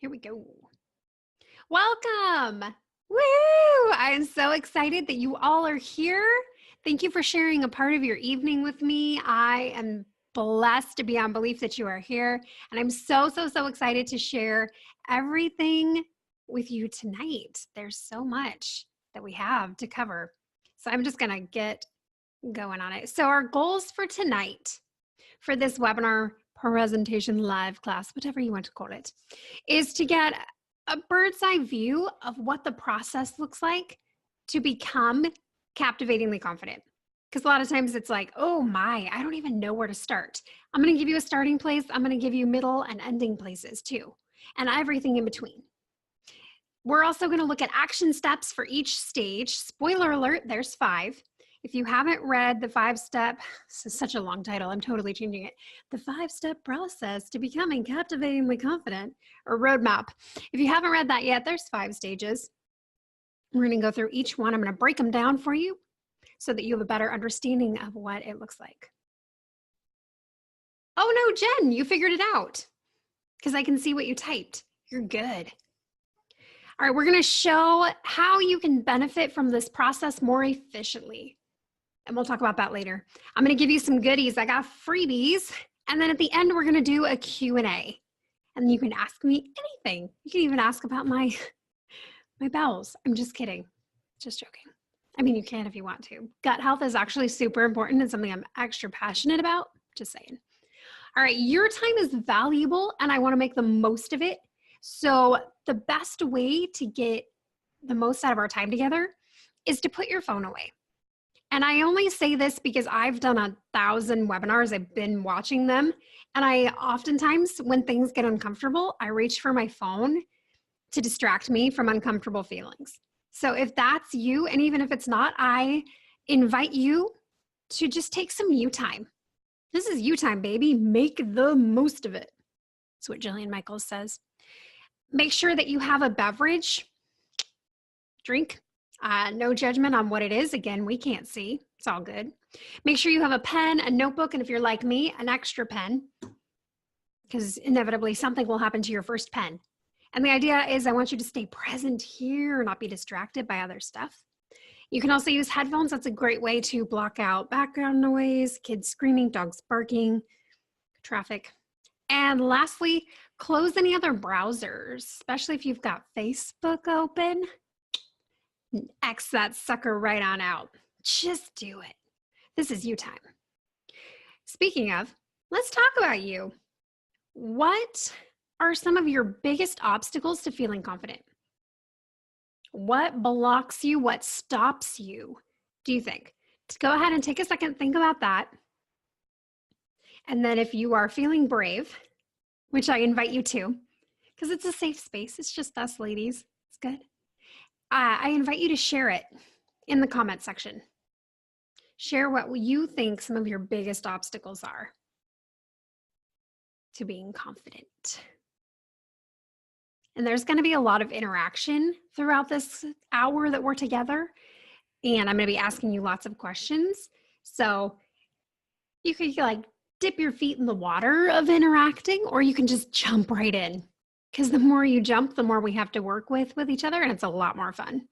Here we go. Welcome. Woo! I'm so excited that you all are here. Thank you for sharing a part of your evening with me. I am blessed beyond belief that you are here. And I'm so excited to share everything with you tonight. There's so much that we have to cover. So I'm just going to get going on it. So our goals for tonight, for this webinar, presentation, live class, whatever you want to call it, is to get a bird's eye view of what the process looks like to become captivatingly confident. Because a lot of times it's like, oh my, I don't even know where to start. I'm going to give you a starting place. I'm going to give you middle and ending places too, and everything in between. We're also going to look at action steps for each stage. Spoiler alert, there's 5. If you haven't read the 5-step, this is such a long title, I'm totally changing it. The 5-step process to becoming captivatingly confident, or roadmap. If you haven't read that yet, there's 5 stages. We're going to go through each one. I'm going to break them down for you so that you have a better understanding of what it looks like. Oh no, Jen, you figured it out because I can see what you typed. You're good. All right, we're going to show how you can benefit from this process more efficiently. And we'll talk about that later. I'm going to give you some goodies. I got freebies. And then at the end, we're going to do a Q&A. And you can ask me anything. You can even ask about my bowels. I'm just kidding. Just joking. I mean, you can if you want to. Gut health is actually super important and something I'm extra passionate about. Just saying. All right, your time is valuable and I want to make the most of it. So the best way to get the most out of our time together is to put your phone away. And I only say this because I've done 1,000 webinars. I've been watching them. And I oftentimes, when things get uncomfortable, I reach for my phone to distract me from uncomfortable feelings. So if that's you, and even if it's not, I invite you to just take some you time. This is you time, baby. Make the most of it. That's what Jillian Michaels says. Make sure that you have a beverage, drink. No judgment on what it is. Again, we can't see. It's all good. Make sure you have a pen, a notebook, and if you're like me, an extra pen, because inevitably something will happen to your first pen. And the idea is I want you to stay present here, not be distracted by other stuff. You can also use headphones. That's a great way to block out background noise, kids screaming, dogs barking, traffic. And lastly, close any other browsers, especially if you've got Facebook open. X that sucker right on out. Just do it. This is you time. Speaking of, let's talk about you. What are some of your biggest obstacles to feeling confident? What blocks you? What stops you, do you think? Go ahead and take a second, think about that. And then if you are feeling brave, which I invite you to, because it's a safe space, it's just us ladies, it's good. I invite you to share it in the comment section. Share what you think some of your biggest obstacles are to being confident. And there's going to be a lot of interaction throughout this hour that we're together. And I'm going to be asking you lots of questions. So you could like dip your feet in the water of interacting, or you can just jump right in. Because the more you jump, the more we have to work with each other, and it's a lot more fun.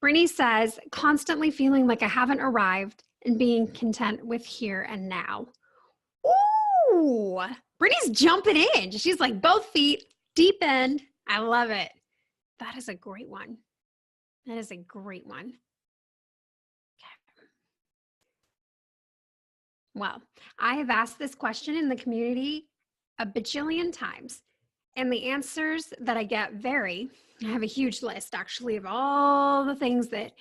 Brittany says, constantly feeling like I haven't arrived and being content with here and now. Ooh, Brittany's jumping in. She's like both feet, deep end. I love it. That is a great one. That is a great one. Okay. Well, I have asked this question in the community a bajillion times, and the answers that I get vary. I have a huge list actually of all the things that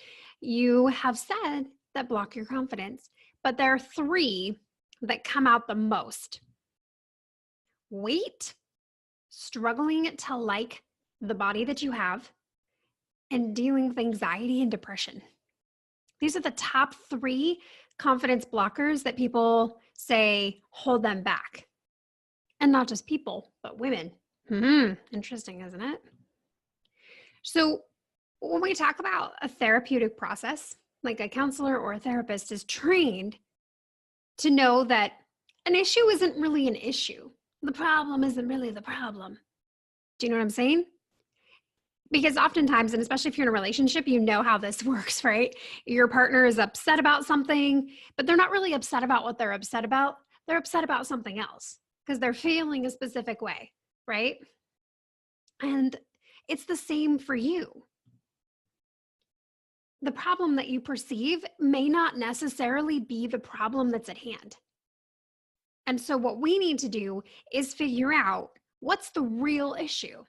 you have said that block your confidence, but there are 3 that come out the most. Weight, struggling to like the body that you have, and dealing with anxiety and depression. These are the top 3 confidence blockers that people say hold them back. And not just people, but women. Interesting, isn't it? So when we talk about a therapeutic process, like a counselor or a therapist is trained to know that an issue isn't really an issue. the problem isn't really the problem. Do you know what I'm saying? Because oftentimes, and especially if you're in a relationship, you know how this works, right? Your partner is upset about something, but they're not really upset about what they're upset about. They're upset about something else because they're feeling a specific way, right? And it's the same for you. The problem that you perceive may not necessarily be the problem that's at hand. And so what we need to do is figure out what's the real issue.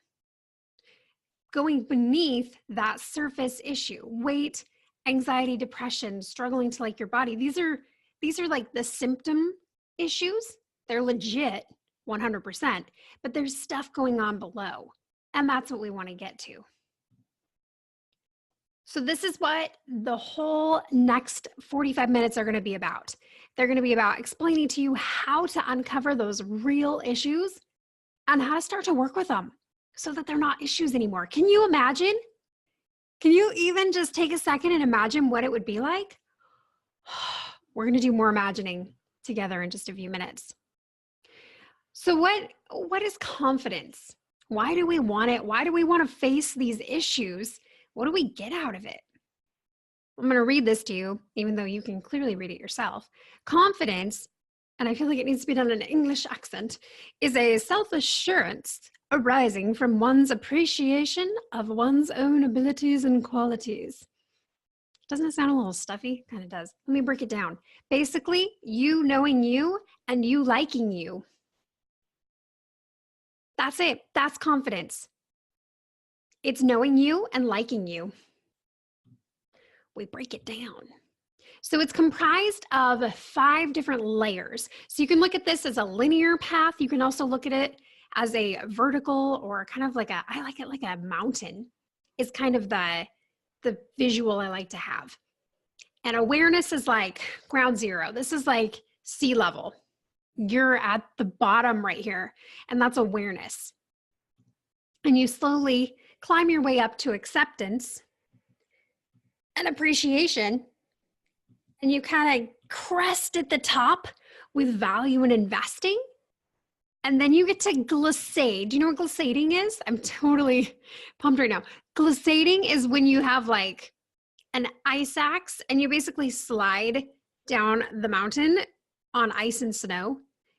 Going beneath that surface issue, weight, anxiety, depression, struggling to like your body. These are like the symptom issues. They're legit 100%, but there's stuff going on below. And that's what we want to get to. So this is what the whole next 45 minutes are going to be about. They're going to be about explaining to you how to uncover those real issues and how to start to work with them so that they're not issues anymore. Can you imagine? Can you even just take a second and imagine what it would be like? We're going to do more imagining together in just a few minutes. So what is confidence? Why do we want it? Why do we want to face these issues? What do we get out of it? I'm going to read this to you, even though you can clearly read it yourself. Confidence, and I feel like it needs to be done in an English accent, is a self-assurance arising from one's appreciation of one's own abilities and qualities. Doesn't it sound a little stuffy? Kind of does. Let me break it down. Basically, you knowing you and you liking you. That's it. That's confidence. It's knowing you and liking you. We break it down. So it's comprised of 5 different layers. So you can look at this as a linear path. You can also look at it as a vertical or kind of like I like it like a mountain is kind of the visual I like to have. And awareness is like ground zero. This is like sea level. You're at the bottom right here, and that's awareness. And you slowly climb your way up to acceptance and appreciation, and you kind of crest at the top with value and investing. And then you get to glissade. Do you know what glissading is? I'm totally pumped right now. Glissading is when you have like an ice axe and you basically slide down the mountain on ice and snow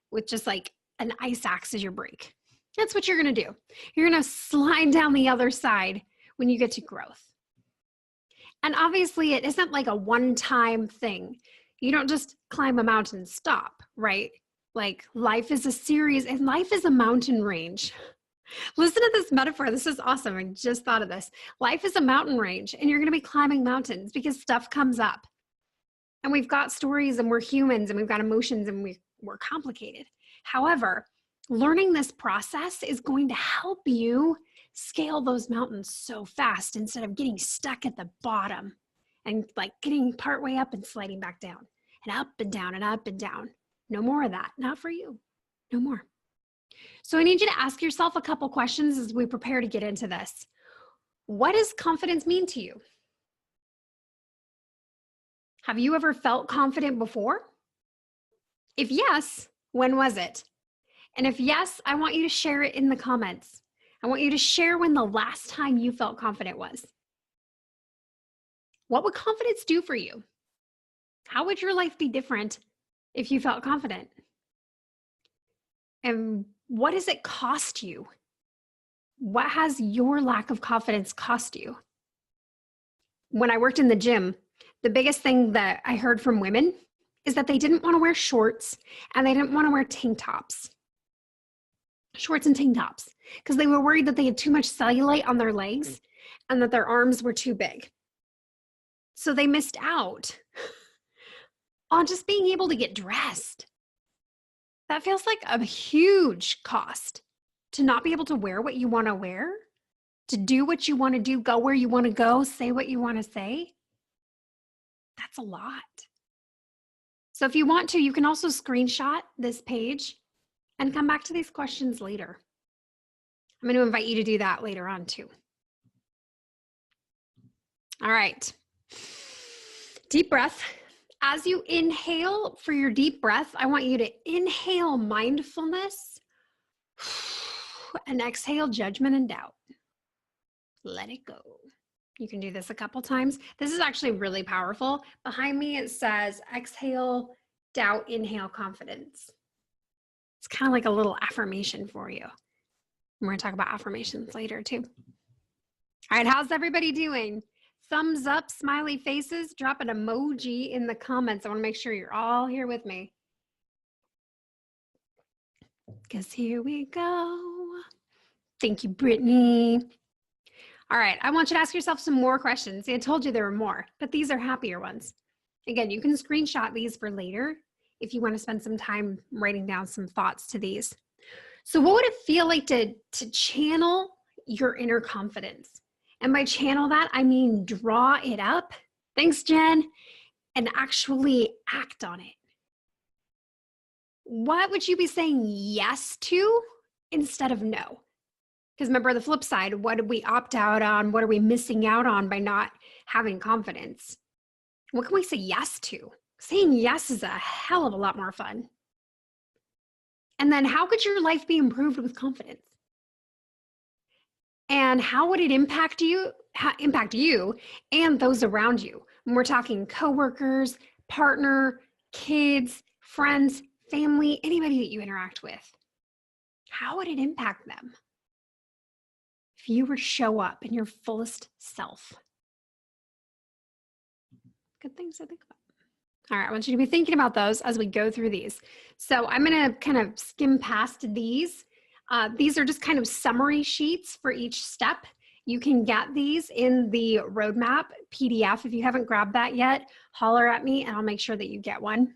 with just like an ice axe as your brake. That's what you're going to do. You're going to slide down the other side when you get to growth. And obviously it isn't like a one-time thing. You don't just climb a mountain and stop, right? Like life is a series and life is a mountain range. Listen to this metaphor. This is awesome. I just thought of this. Life is a mountain range and you're going to be climbing mountains because stuff comes up. And we've got stories and we're humans and we've got emotions and we're complicated. However, learning this process is going to help you scale those mountains so fast instead of getting stuck at the bottom and like getting partway up and sliding back down and up and down and up and down. No more of that. Not for you. No more. So I need you to ask yourself a couple questions as we prepare to get into this. What does confidence mean to you? Have you ever felt confident before? If yes, when was it? And if yes, I want you to share it in the comments. I want you to share when the last time you felt confident was. What would confidence do for you? How would your life be different if you felt confident? And what does it cost you? What has your lack of confidence cost you? When I worked in the gym, the biggest thing that I heard from women is that they didn't want to wear shorts and they didn't want to wear tank tops. Shorts and tank tops, because they were worried that they had too much cellulite on their legs and that their arms were too big. So they missed out on just being able to get dressed. That feels like a huge cost to not be able to wear what you want to wear, to do what you want to do, go where you want to go, say what you want to say. That's a lot. So if you want to, you can also screenshot this page and come back to these questions later. I'm going to invite you to do that later on too. All right. Deep breath. As you inhale for your deep breath, I want you to inhale mindfulness, And exhale judgment and doubt. Let it go. You can do this a couple times. This is actually really powerful. Behind me, it says exhale, doubt, inhale, confidence. It's kind of like a little affirmation for you. We're going to talk about affirmations later too. All right, how's everybody doing? Thumbs up, smiley faces, drop an emoji in the comments. I want to make sure you're all here with me. Because here we go. Thank you, Brittany. All right, I want you to ask yourself some more questions. I told you there were more, but these are happier ones. Again, you can screenshot these for later if you want to spend some time writing down some thoughts to these. So what would it feel like to channel your inner confidence? And by channel that, I mean draw it up. Thanks, Jen. And actually act on it. What would you be saying yes to instead of no? Because remember the flip side, what did we opt out on? What are we missing out on by not having confidence? What can we say yes to? Saying yes is a hell of a lot more fun. And then how could your life be improved with confidence? And how would it impact you and those around you? When we're talking coworkers, partner, kids, friends, family, anybody that you interact with. How would it impact them if you were to show up in your fullest self? Good things to think about. All right, I want you to be thinking about those as we go through these. So I'm going to kind of skim past these. These are just kind of summary sheets for each step. You can get these in the roadmap PDF. If you haven't grabbed that yet, holler at me and I'll make sure that you get one.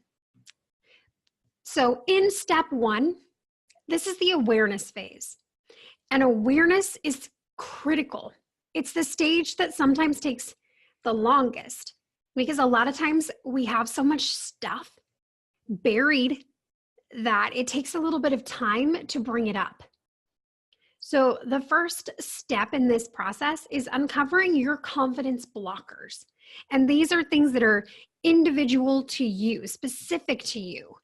So in step 1, this is the awareness phase. And awareness is critical. It's the stage that sometimes takes the longest because a lot of times we have so much stuff buried that it takes a little bit of time to bring it up. So the first step in this process is uncovering your confidence blockers. And these are things that are individual to you, specific to you.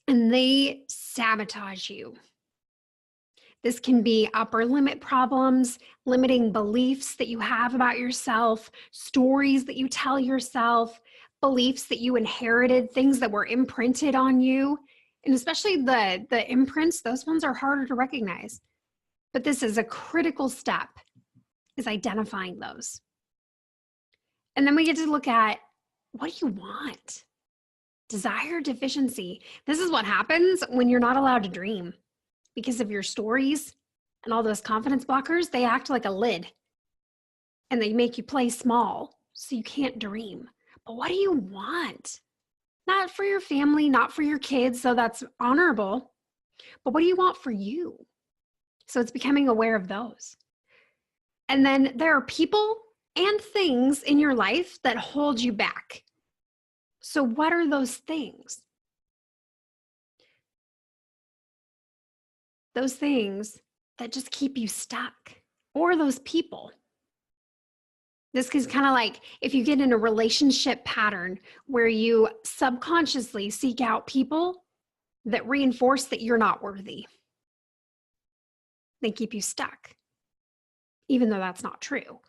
And they sabotage you. This can be upper limit problems, limiting beliefs that you have about yourself, stories that you tell yourself, beliefs that you inherited, things that were imprinted on you. And especially the imprints, those ones are harder to recognize. But this is a critical step, is identifying those. And then we get to look at, what do you want? Desire, deficiency. This is what happens when you're not allowed to dream. Because of your stories and all those confidence blockers, they act like a lid. And they make you play small, so you can't dream. But what do you want? Not for your family, not for your kids, so that's honorable. But what do you want for you? So it's becoming aware of those. And then there are people and things in your life that hold you back. So what are those things? Those things that just keep you stuck, or those people. This is kind of like if you get in a relationship pattern where you subconsciously seek out people that reinforce that you're not worthy. They keep you stuck, even though that's not true.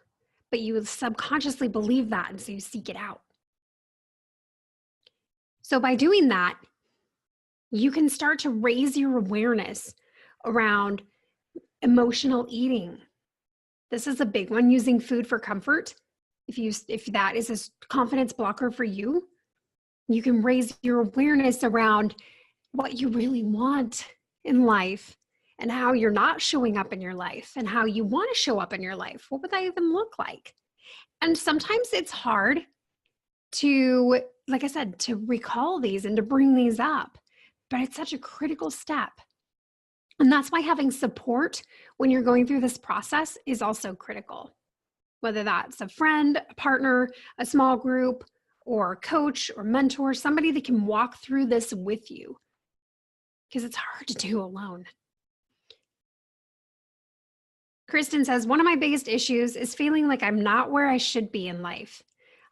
But you subconsciously believe that, and so you seek it out. So by doing that, you can start to raise your awareness around emotional eating. This is a big one, using food for comfort. If that is a confidence blocker for you, you can raise your awareness around what you really want in life and how you're not showing up in your life and how you want to show up in your life. What would that even look like? And sometimes it's hard to, like I said, to recall these and to bring these up, but it's such a critical step. And that's why having support when you're going through this process is also critical. Whether that's a friend, a partner, a small group, or a coach or mentor, somebody that can walk through this with you. Because it's hard to do alone. Kristen says, one of my biggest issues is feeling like I'm not where I should be in life.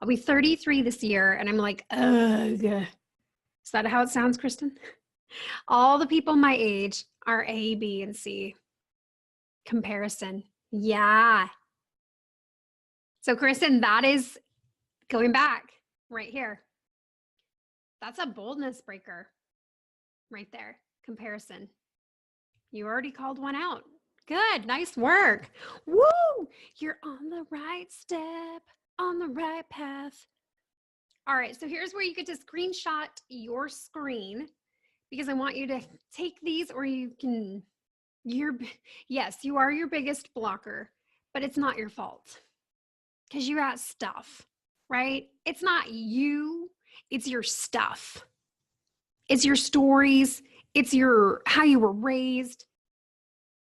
I'll be 33 this year, and I'm like, ugh. Is that how it sounds, Kristen? All the people my age Our A, B, and C. Comparison. Yeah. So Kristen, that is going back right here. That's a boldness breaker right there. Comparison. You already called one out. Good. Nice work. Woo! You're on the right step, on the right path. All right. So here's where you get to screenshot your screen because I want you to take these, or you can, yes, you are your biggest blocker, but it's not your fault because you got stuff, right? It's not you, it's your stuff. It's your stories. It's how you were raised.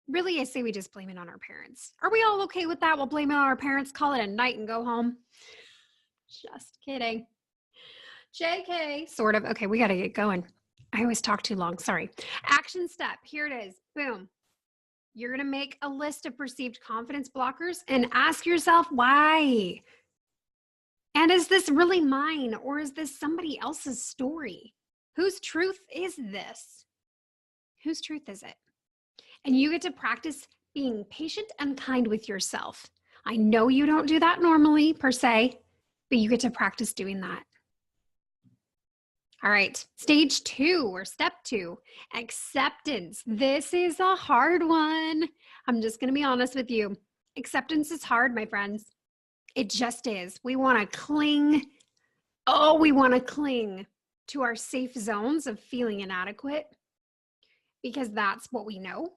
Really, I say we just blame it on our parents. Are we all okay with that? We'll blame it on our parents, call it a night and go home. Just kidding. JK, sort of. Okay, we got to get going. I always talk too long. Sorry. Action step. Here it is. Boom. You're going to make a list of perceived confidence blockers and ask yourself why. And is this really mine, or is this somebody else's story? Whose truth is this? Whose truth is it? And you get to practice being patient and kind with yourself. I know you don't do that normally per se, but you get to practice doing that. All right, stage 2 or step 2, acceptance. This is a hard one. I'm just going to be honest with you. Acceptance is hard, my friends. It just is. We want to cling. Oh, we want to cling to our safe zones of feeling inadequate because that's what we know.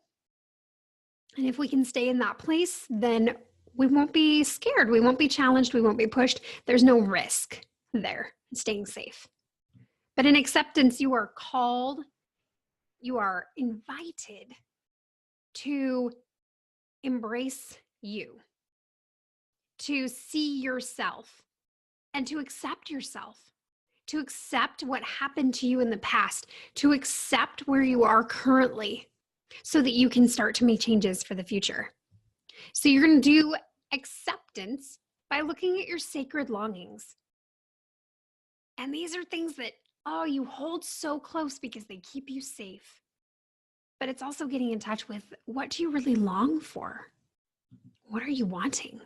And if we can stay in that place, then we won't be scared. We won't be challenged. We won't be pushed. There's no risk there, staying safe. But in acceptance, you are called, you are invited to embrace you, to see yourself, and to accept yourself, to accept what happened to you in the past, to accept where you are currently, so that you can start to make changes for the future. So you're going to do acceptance by looking at your sacred longings. And these are things that, you hold so close because they keep you safe. But it's also getting in touch with, what do you really long for? What are you wanting?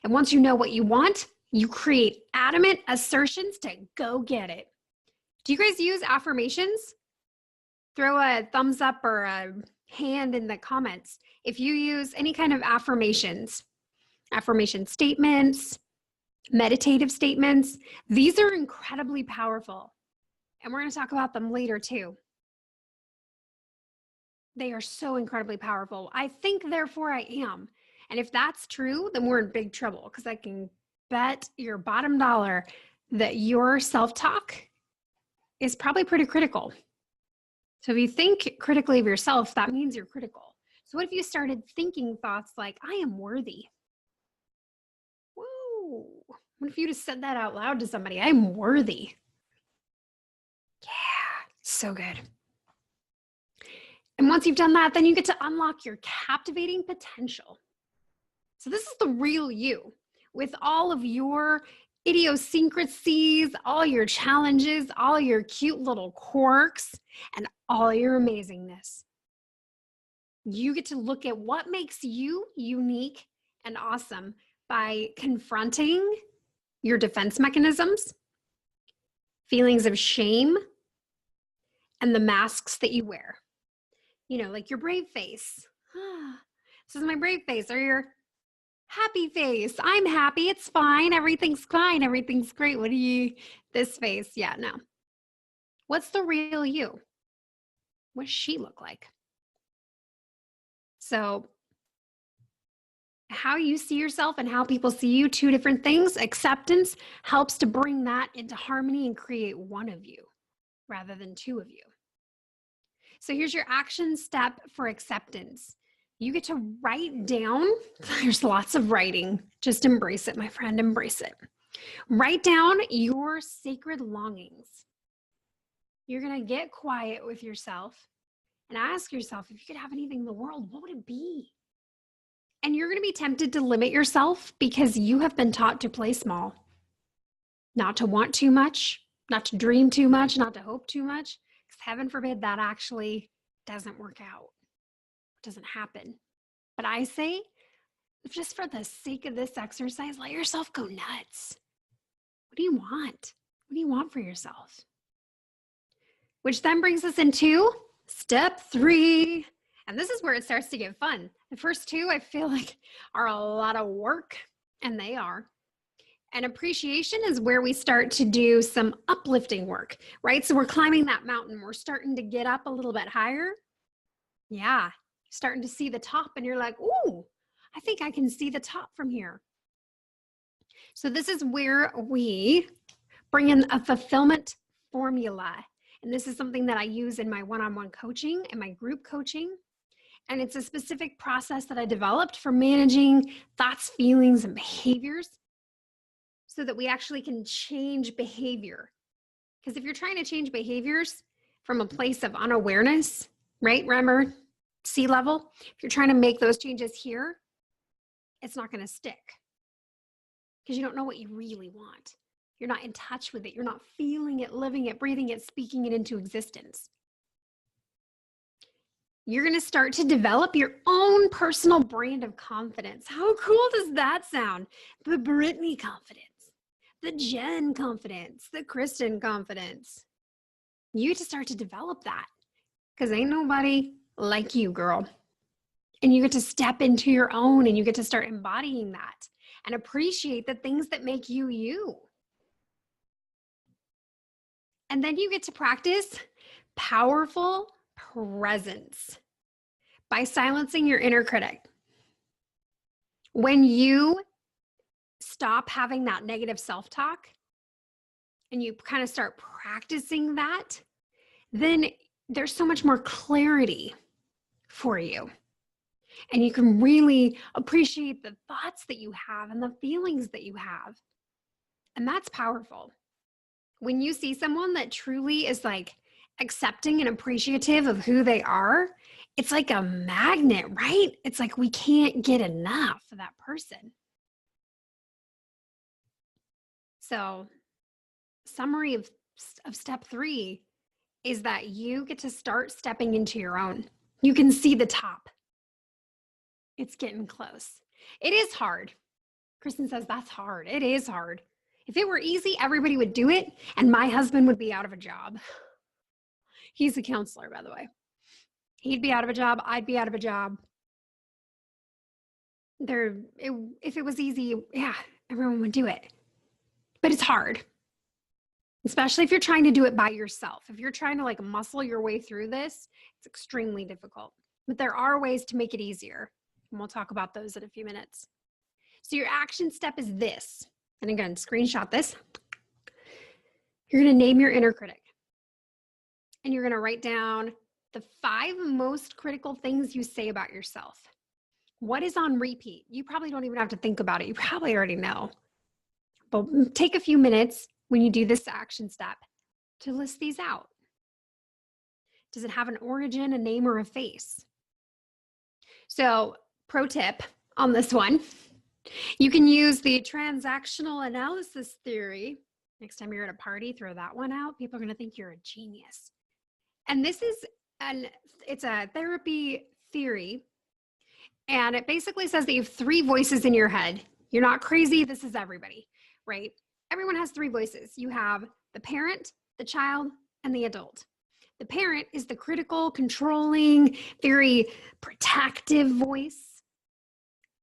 And once you know what you want, you create adamant assertions to go get it. Do you guys use affirmations? Throw a thumbs up or a hand in the comments if you use any kind of affirmations, affirmation statements, meditative statements. These are incredibly powerful. And we're going to talk about them later too. They are so incredibly powerful. I think, therefore I am. And if that's true, then we're in big trouble, because I can bet your bottom dollar that your self-talk is probably pretty critical. So if you think critically of yourself, that means you're critical. So what if you started thinking thoughts like, I am worthy? Whoa. What if you just said that out loud to somebody? I am worthy. Yeah, so good. And once you've done that, then you get to unlock your captivating potential. So this is the real you, with all of your idiosyncrasies, all your challenges, all your cute little quirks, and all your amazingness. You get to look at what makes you unique and awesome by confronting your defense mechanisms, feelings of shame, and the masks that you wear. You know, like your brave face. This is my brave face, or your happy face. I'm happy. It's fine. Everything's fine. Everything's great. What do you, this face? Yeah, no. What's the real you? What does she look like? So how you see yourself and how people see you, two different things. Acceptance helps to bring that into harmony and create one of you rather than two of you. So here's your action step for acceptance. You get to write down, there's lots of writing. Just embrace it, my friend, embrace it. Write down your sacred longings. You're going to get quiet with yourself and ask yourself, if you could have anything in the world, what would it be? And you're going to be tempted to limit yourself because you have been taught to play small, not to want too much, not to dream too much, not to hope too much. Because heaven forbid that actually doesn't work out, doesn't happen. But I say, just for the sake of this exercise, let yourself go nuts. What do you want? What do you want for yourself? Which then brings us into step 3. And this is where it starts to get fun. The first 2, I feel like, are a lot of work, and they are. And appreciation is where we start to do some uplifting work, right? So we're climbing that mountain. We're starting to get up a little bit higher. Yeah, starting to see the top, and you're like, ooh, I think I can see the top from here. So this is where we bring in a fulfillment formula. And this is something that I use in my one-on-one coaching and my group coaching. And it's a specific process that I developed for managing thoughts, feelings, and behaviors so that we actually can change behavior. Because if you're trying to change behaviors from a place of unawareness, right? Remember, sea level, if you're trying to make those changes here, it's not going to stick because you don't know what you really want. You're not in touch with it. You're not feeling it, living it, breathing it, speaking it into existence. You're going to start to develop your own personal brand of confidence. How cool does that sound? The Brittany confidence, the Jen confidence, the Kristen confidence. You get to start to develop that because ain't nobody like you, girl. And you get to step into your own, and you get to start embodying that and appreciate the things that make you you. And then you get to practice powerful presence by silencing your inner critic. When you stop having that negative self-talk and you kind of start practicing that, then there's so much more clarity for you. And you can really appreciate the thoughts that you have and the feelings that you have. And that's powerful. When you see someone that truly is like accepting and appreciative of who they are, it's like a magnet, right? It's like we can't get enough of that person. So, summary of step 3 is that you get to start stepping into your own. You can see the top. It's getting close. It is hard. Kristen says that's hard. It is hard. If it were easy, everybody would do it, and my husband would be out of a job. He's a counselor, by the way. He'd be out of a job. I'd be out of a job. If it was easy, yeah, everyone would do it. But it's hard, especially if you're trying to do it by yourself. If you're trying to like muscle your way through this, it's extremely difficult. But there are ways to make it easier, and we'll talk about those in a few minutes. So your action step is this. And again, screenshot this. You're going to name your inner critic. And you're going to write down the 5 most critical things you say about yourself. What is on repeat? You probably don't even have to think about it. You probably already know. But take a few minutes when you do this action step to list these out. Does it have an origin, a name, or a face? So, pro tip on this one. You can use the transactional analysis theory. Next time you're at a party, throw that one out. People are going to think you're a genius. And this is it's a therapy theory. And it basically says that you have 3 voices in your head. You're not crazy. This is everybody, right? Everyone has 3 voices. You have the parent, the child, and the adult. The parent is the critical, controlling, very protective voice.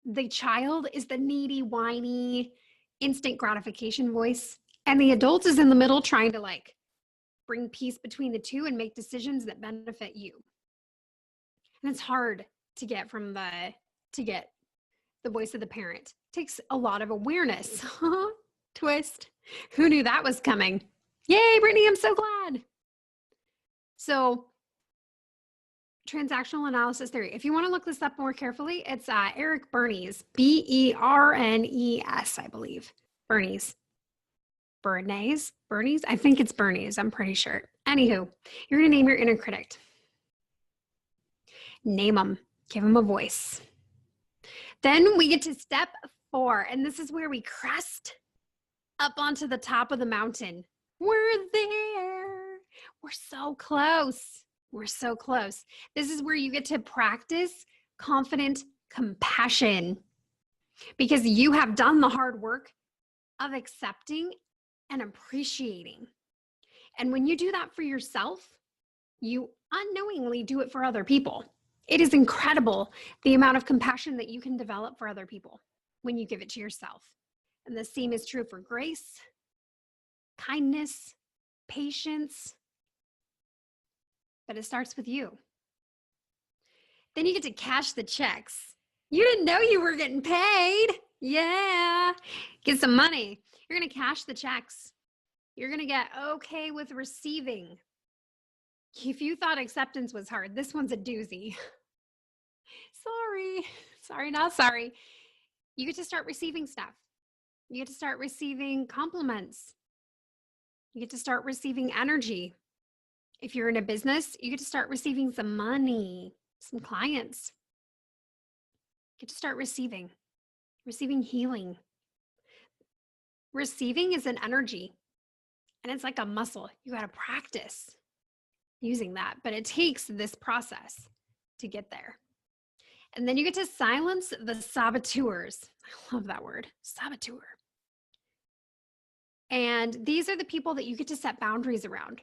The child is the needy, whiny, instant gratification voice. And the adult is in the middle trying to like bring peace between the two and make decisions that benefit you. And it's hard to get the voice of the parent. It takes a lot of awareness. Twist. Who knew that was coming? Yay, Brittany, I'm so glad. So transactional analysis theory. If you want to look this up more carefully, it's Eric Bernays, Bernes, I believe. Bernays. I think it's Bernays. I'm pretty sure. Anywho, you're going to name your inner critic. Name them. Give them a voice. Then we get to step 4, and this is where we crest up onto the top of the mountain. We're there. We're so close. We're so close. This is where you get to practice confident compassion because you have done the hard work of accepting and appreciating. And when you do that for yourself, you unknowingly do it for other people. It is incredible the amount of compassion that you can develop for other people when you give it to yourself. And the same is true for grace, kindness, patience, but it starts with you. Then you get to cash the checks. You didn't know you were getting paid. Yeah. Get some money. You're going to cash the checks. You're going to get okay with receiving. If you thought acceptance was hard, this one's a doozy. Sorry, not sorry. You get to start receiving stuff. You get to start receiving compliments. You get to start receiving energy. If you're in a business, you get to start receiving some money, some clients. You get to start receiving healing. Receiving is an energy, and it's like a muscle. You got to practice using that, but it takes this process to get there. And then you get to silence the saboteurs. I love that word, saboteur. And these are the people that you get to set boundaries around.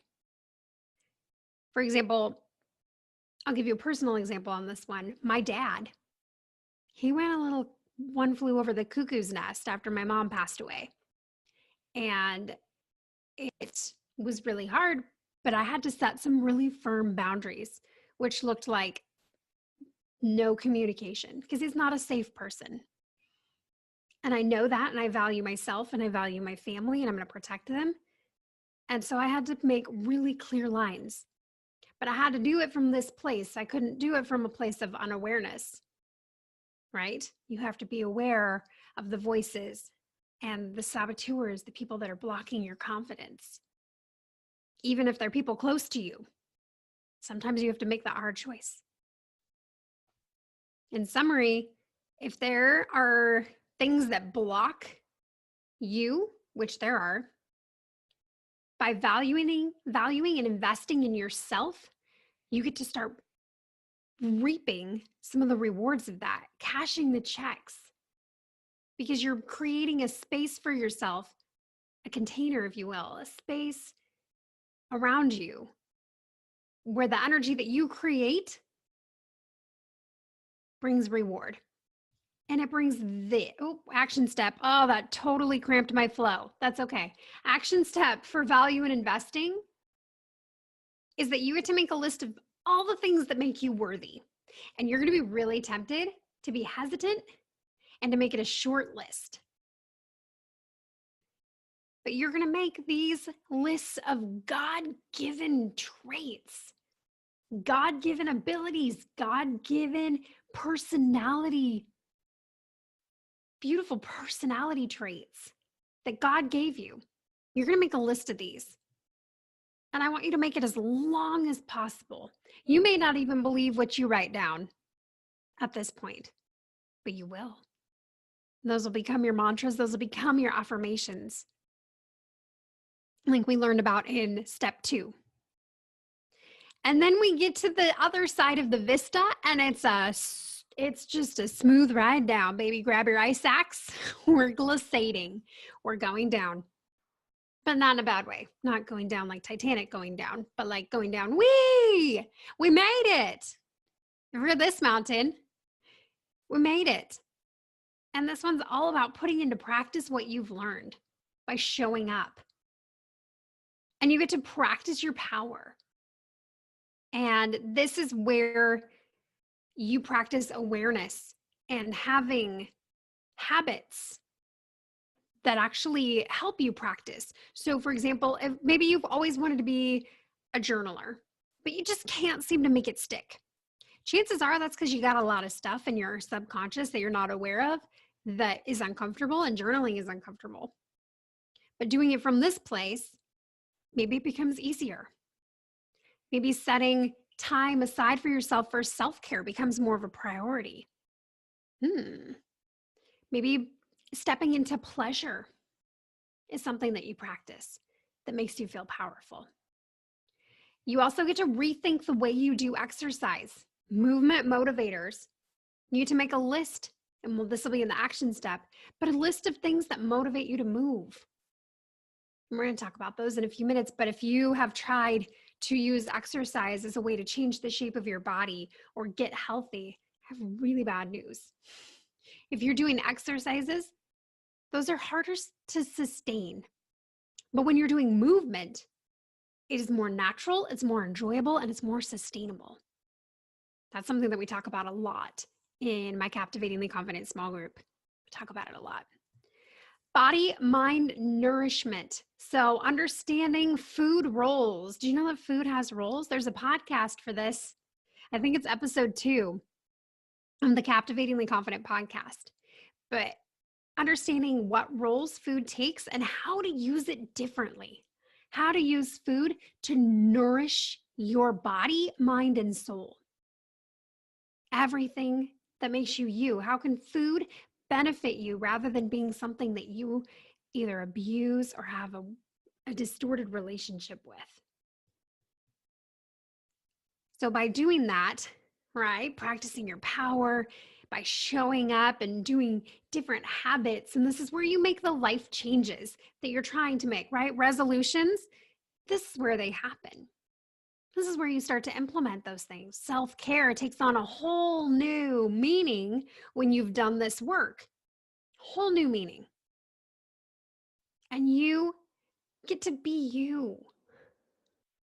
For example, I'll give you a personal example on this one. My dad, he went a little one flew over the cuckoo's nest after my mom passed away. And it was really hard, but I had to set some really firm boundaries, which looked like no communication because he's not a safe person. And I know that, and I value myself and I value my family, and I'm going to protect them. And so I had to make really clear lines, but I had to do it from this place. I couldn't do it from a place of unawareness, right? You have to be aware of the voices and the saboteurs, the people that are blocking your confidence. Even if they're people close to you, sometimes you have to make that hard choice. In summary, if there are things that block you, which there are, by valuing and investing in yourself, you get to start reaping some of the rewards of that, cashing the checks, because you're creating a space for yourself, a container, if you will, a space around you where the energy that you create brings reward. And it brings the action step. Oh, that totally cramped my flow. That's okay. Action step for value and investing is that you get to make a list of all the things that make you worthy. And you're going to be really tempted to be hesitant and to make it a short list. But you're going to make these lists of God-given traits, God-given abilities, God-given personality, beautiful personality traits that God gave you. You're going to make a list of these. And I want you to make it as long as possible. You may not even believe what you write down at this point, but you will. Those will become your mantras. Those will become your affirmations, like we learned about in step 2. And then we get to the other side of the vista, and it's just a smooth ride down, baby. Grab your ice axe. We're glissading. We're going down, but not in a bad way. Not going down like Titanic going down, but like going down. We made it. For this mountain, we made it. And this one's all about putting into practice what you've learned by showing up. And you get to practice your power. And this is where you practice awareness and having habits that actually help you practice. So for example, if maybe you've always wanted to be a journaler, but you just can't seem to make it stick. Chances are that's because you got a lot of stuff in your subconscious that you're not aware of that is uncomfortable, and journaling is uncomfortable. But doing it from this place, maybe it becomes easier. Maybe setting time aside for yourself for self-care becomes more of a priority. Maybe stepping into pleasure is something that you practice that makes you feel powerful. You also get to rethink the way you do exercise. Movement motivators. You get to make a list, and this will be in the action step, but a list of things that motivate you to move. And we're going to talk about those in a few minutes, but if you have tried to use exercise as a way to change the shape of your body or get healthy, I have really bad news. If you're doing exercises, those are harder to sustain. But when you're doing movement, it is more natural, it's more enjoyable, and it's more sustainable. That's something that we talk about a lot in my Captivatingly Confident small group. We talk about it a lot. Body, mind, nourishment. So understanding food roles. Do you know that food has roles? There's a podcast for this. I think it's episode 2 of the Captivatingly Confident podcast. But understanding what roles food takes and how to use it differently. How to use food to nourish your body, mind, and soul. Everything that makes you you. How can food benefit you rather than being something that you either abuse or have a distorted relationship with? So by doing that, right, practicing your power, by showing up and doing different habits, and this is where you make the life changes that you're trying to make, right? Resolutions, this is where they happen. This is where you start to implement those things. Self-care takes on a whole new meaning when you've done this work. Whole new meaning. And you get to be you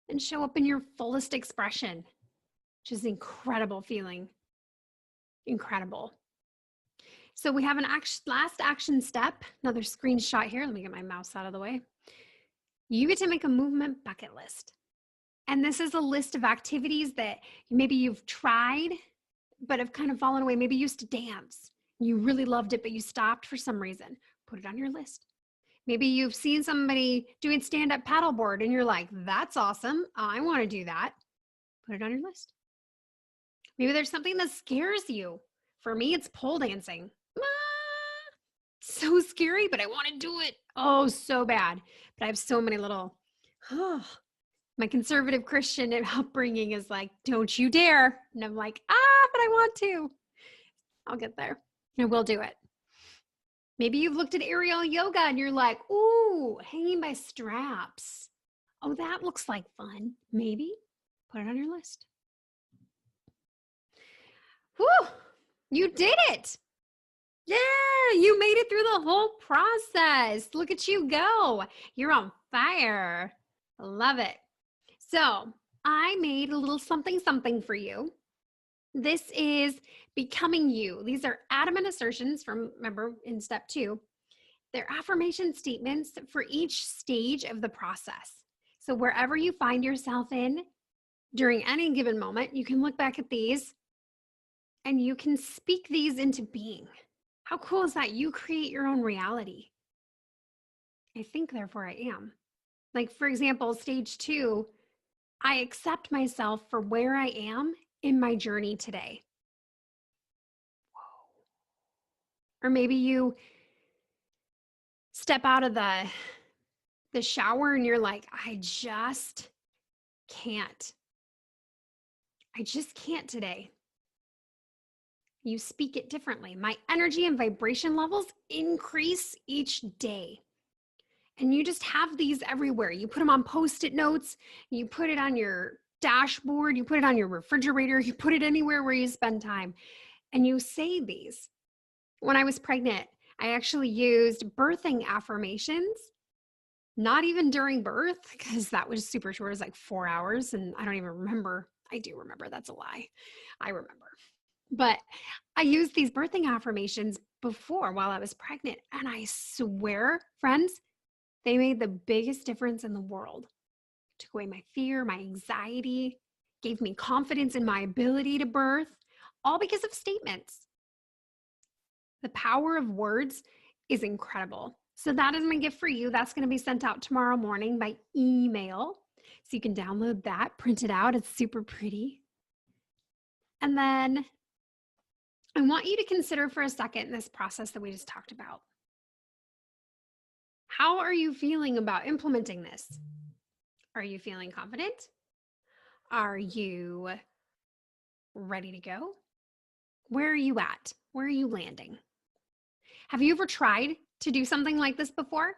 and show up in your fullest expression, which is an incredible feeling. Incredible. So we have an last action step, another screenshot here. Let me get my mouse out of the way. You get to make a movement bucket list. And this is a list of activities that maybe you've tried, but have kind of fallen away. Maybe you used to dance. You really loved it, but you stopped for some reason. Put it on your list. Maybe you've seen somebody doing stand-up paddleboard and you're like, that's awesome. I want to do that. Put it on your list. Maybe there's something that scares you. For me, it's pole dancing. So scary, but I want to do it. Oh, so bad. But I have so many little, my conservative Christian upbringing is like, don't you dare. And I'm like, but I want to. I'll get there. I will do it. Maybe you've looked at aerial yoga and you're like, ooh, hanging by straps. Oh, that looks like fun. Maybe put it on your list. Whew, you did it. Yeah, you made it through the whole process. Look at you go. You're on fire. Love it. So I made a little something for you. This is becoming you. These are adamant assertions from, remember, in step 2. They're affirmation statements for each stage of the process. So wherever you find yourself in during any given moment, you can look back at these and you can speak these into being. How cool is that? You create your own reality. I think, therefore I am. Like, for example, stage 2, I accept myself for where I am in my journey today. Whoa. Or maybe you step out of the shower and you're like, I just can't. I just can't today. You speak it differently. My energy and vibration levels increase each day. And you just have these everywhere. You put them on Post-it notes, you put it on your dashboard, you put it on your refrigerator, you put it anywhere where you spend time. And you say these. When I was pregnant, I actually used birthing affirmations, not even during birth, because that was super short. It was like 4 hours, and I don't even remember. I do remember. That's a lie. I remember. But I used these birthing affirmations before while I was pregnant. And I swear, friends, they made the biggest difference in the world. Took away my fear, my anxiety, gave me confidence in my ability to birth, all because of statements. The power of words is incredible. So that is my gift for you. That's going to be sent out tomorrow morning by email. So you can download that, print it out. It's super pretty. And then I want you to consider for a second this process that we just talked about. How are you feeling about implementing this? Are you feeling confident? Are you ready to go? Where are you at? Where are you landing? Have you ever tried to do something like this before?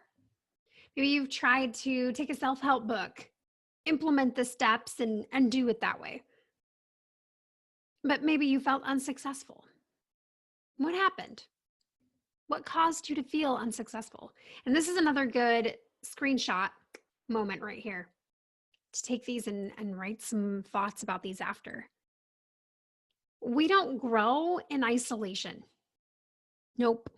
Maybe you've tried to take a self-help book, implement the steps and do it that way. But maybe you felt unsuccessful. What happened? What caused you to feel unsuccessful? And this is another good screenshot moment right here to take these and write some thoughts about these after. We don't grow in isolation. Nope.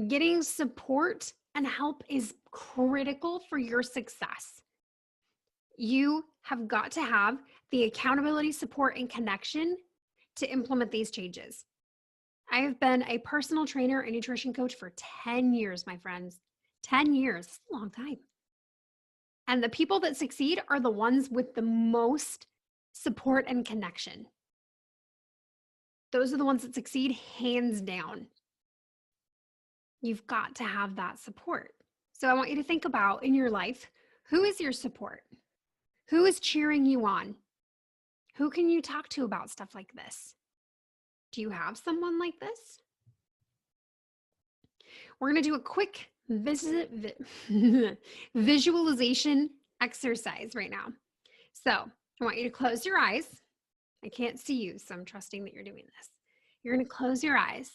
Getting support and help is critical for your success. You have got to have the accountability, support, and connection to implement these changes. I have been a personal trainer and nutrition coach for 10 years, my friends. 10 years, that's a long time. And the people that succeed are the ones with the most support and connection. Those are the ones that succeed hands down. You've got to have that support. So I want you to think about in your life, who is your support? Who is cheering you on? Who can you talk to about stuff like this? Do you have someone like this? We're going to do a quick visualization exercise right now. So I want you to close your eyes. I can't see you, so I'm trusting that you're doing this. You're going to close your eyes.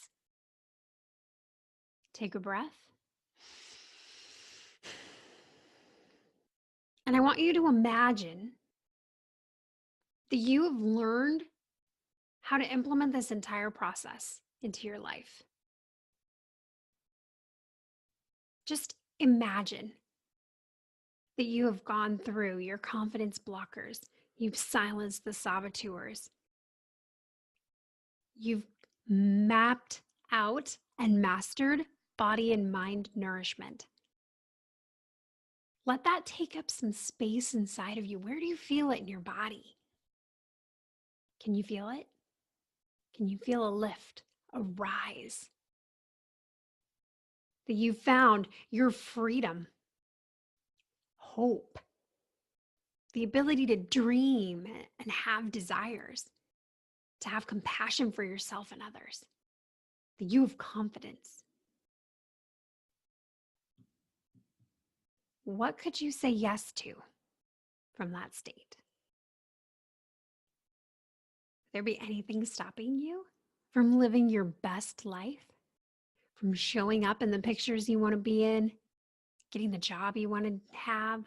Take a breath. And I want you to imagine that you have learned how to implement this entire process into your life. Just imagine that you have gone through your confidence blockers. You've silenced the saboteurs. You've mapped out and mastered body and mind nourishment. Let that take up some space inside of you. Where do you feel it in your body? Can you feel it? Can you feel a lift, a rise? That you've found your freedom, hope, the ability to dream and have desires, to have compassion for yourself and others, that you have confidence. What could you say yes to from that state? Would there be anything stopping you from living your best life? From showing up in the pictures you want to be in, getting the job you want to have,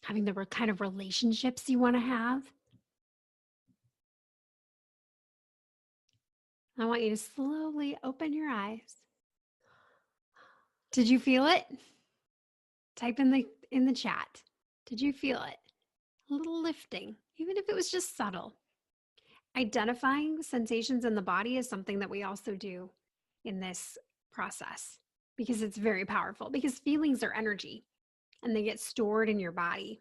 having the kind of relationships you want to have? I want you to slowly open your eyes. Did you feel it? Type in the chat. Did you feel it? A little lifting, even if it was just subtle. Identifying sensations in the body is something that we also do in this process because it's very powerful, because feelings are energy and they get stored in your body,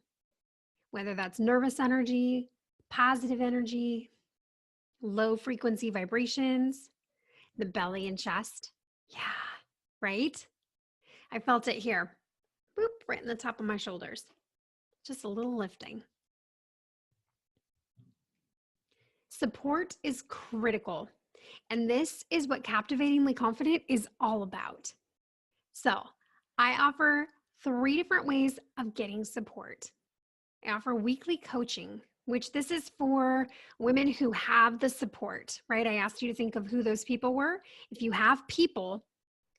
whether that's nervous energy, positive energy, low frequency vibrations, the belly and chest. Yeah, right? I felt it here. Boop, right in the top of my shoulders. Just a little lifting. Support is critical. And this is what Captivatingly Confident is all about. So I offer 3 different ways of getting support. I offer weekly coaching, which this is for women who have the support, right? I asked you to think of who those people were. If you have people,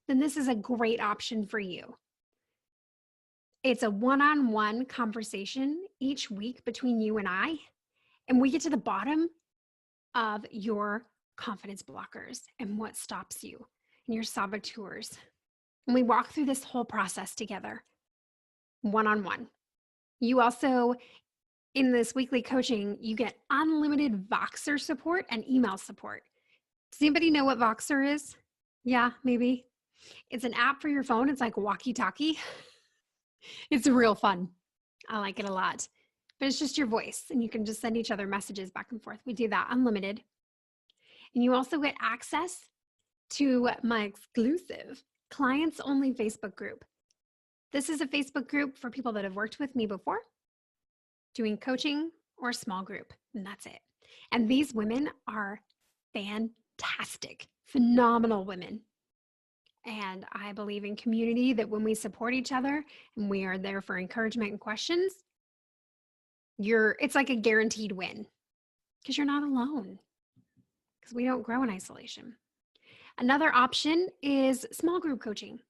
then this is a great option for you. It's a one-on-one conversation each week between you and I, and we get to the bottom of your confidence blockers and what stops you and your saboteurs. And we walk through this whole process together, one-on-one. You also, in this weekly coaching, you get unlimited Voxer support and email support. Does anybody know what Voxer is? Yeah, maybe. It's an app for your phone. It's like walkie-talkie. It's real fun. I like it a lot. But it's just your voice, and you can just send each other messages back and forth. We do that unlimited. And you also get access to my exclusive clients-only Facebook group. This is a Facebook group for people that have worked with me before. doing coaching or a small group, and that's it. And these women are fantastic, phenomenal women. And I believe in community, that when we support each other and we are there for encouragement and questions, it's like a guaranteed win, because you're not alone, because we don't grow in isolation. Another option is small group coaching.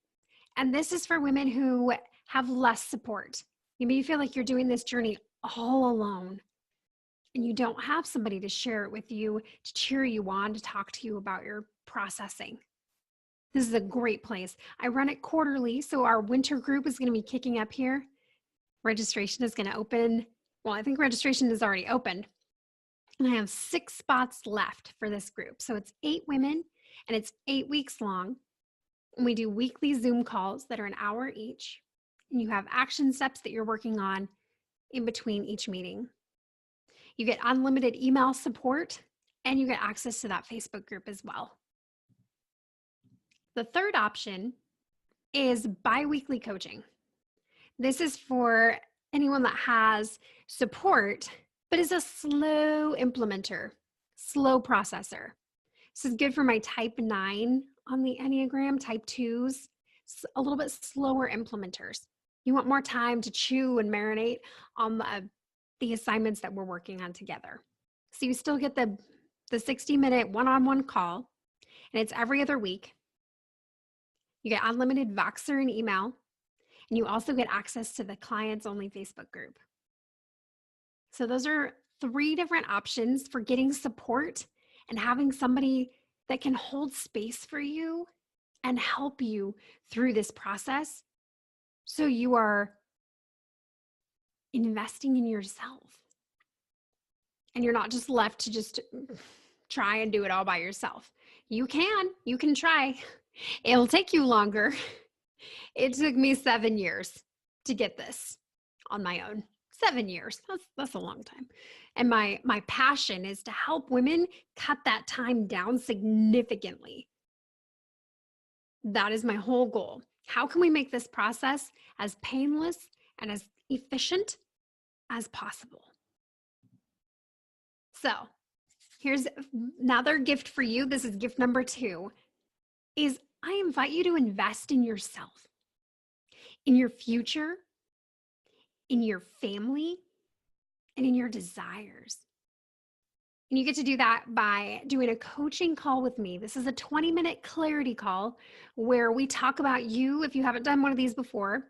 And this is for women who have less support. Maybe you feel like you're doing this journey all alone and you don't have somebody to share it with you, to cheer you on, to talk to you about your processing. This is a great place. I run it quarterly, so our winter group is going to be kicking up here. Registration is going to open. Well, I think registration is already opened. And I have 6 spots left for this group. So it's 8 women and it's 8 weeks long. And we do weekly Zoom calls that are an hour each. And you have action steps that you're working on in between each meeting. You get unlimited email support and you get access to that Facebook group as well. The third option is bi-weekly coaching. This is for anyone that has support, but is a slow implementer, slow processor. This is good for my type 9 on the Enneagram, type 2s, a little bit slower implementers. You want more time to chew and marinate on the assignments that we're working on together. So you still get the 60-minute one-on-one call, and it's every other week. You get unlimited Voxer and email, and you also get access to the clients only Facebook group. So those are 3 different options for getting support and having somebody that can hold space for you and help you through this process, so you are investing in yourself and you're not just left to just try and do it all by yourself. You can try. It'll take you longer. It took me 7 years to get this on my own. 7 years, that's a long time. And my passion is to help women cut that time down significantly. That is my whole goal. How can we make this process as painless and as efficient as possible? So here's another gift for you. This is gift number 2, is I invite you to invest in yourself, in your future, in your family, and in your desires. And you get to do that by doing a coaching call with me. This is a 20-minute clarity call where we talk about you. If you haven't done one of these before,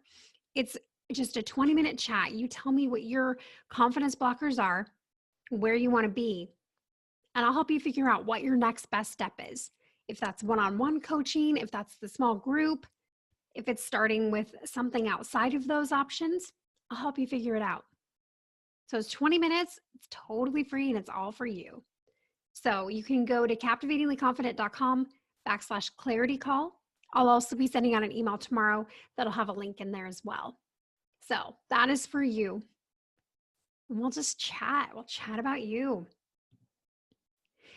it's just a 20-minute chat. You tell me what your confidence blockers are, where you want to be, and I'll help you figure out what your next best step is. If that's one-on-one coaching, if that's the small group, if it's starting with something outside of those options, I'll help you figure it out. So it's 20 minutes, it's totally free, and it's all for you. So you can go to captivatinglyconfident.com/clarity call. I'll also be sending out an email tomorrow that'll have a link in there as well. So that is for you. And we'll just chat. We'll chat about you.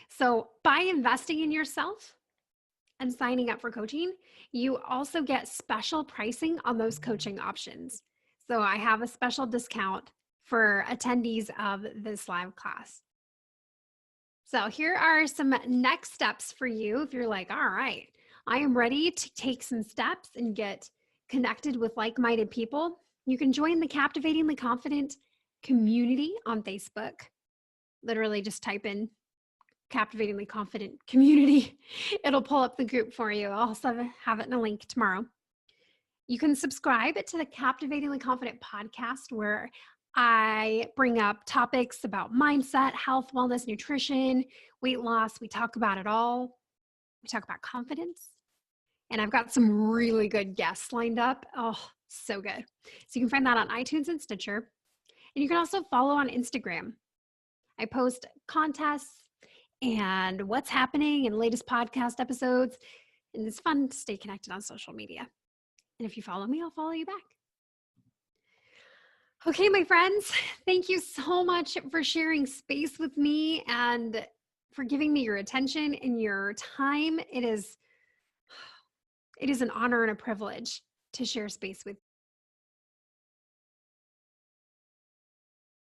So by investing in yourself and signing up for coaching, you also get special pricing on those coaching options. So I have a special discount for attendees of this live class. So here are some next steps for you. If you're like, all right, I am ready to take some steps and get connected with like-minded people, you can join the Captivatingly Confident community on Facebook. Literally just type in Captivatingly Confident community. It'll pull up the group for you. I'll also have it in a link tomorrow. You can subscribe to the Captivatingly Confident podcast, where I bring up topics about mindset, health, wellness, nutrition, weight loss. We talk about it all. We talk about confidence. And I've got some really good guests lined up. Oh, so good. So you can find that on iTunes and Stitcher. And you can also follow on Instagram. I post contests and what's happening and latest podcast episodes. And it's fun to stay connected on social media. And if you follow me, I'll follow you back. Okay, my friends, thank you so much for sharing space with me and for giving me your attention and your time. It is an honor and a privilege to share space with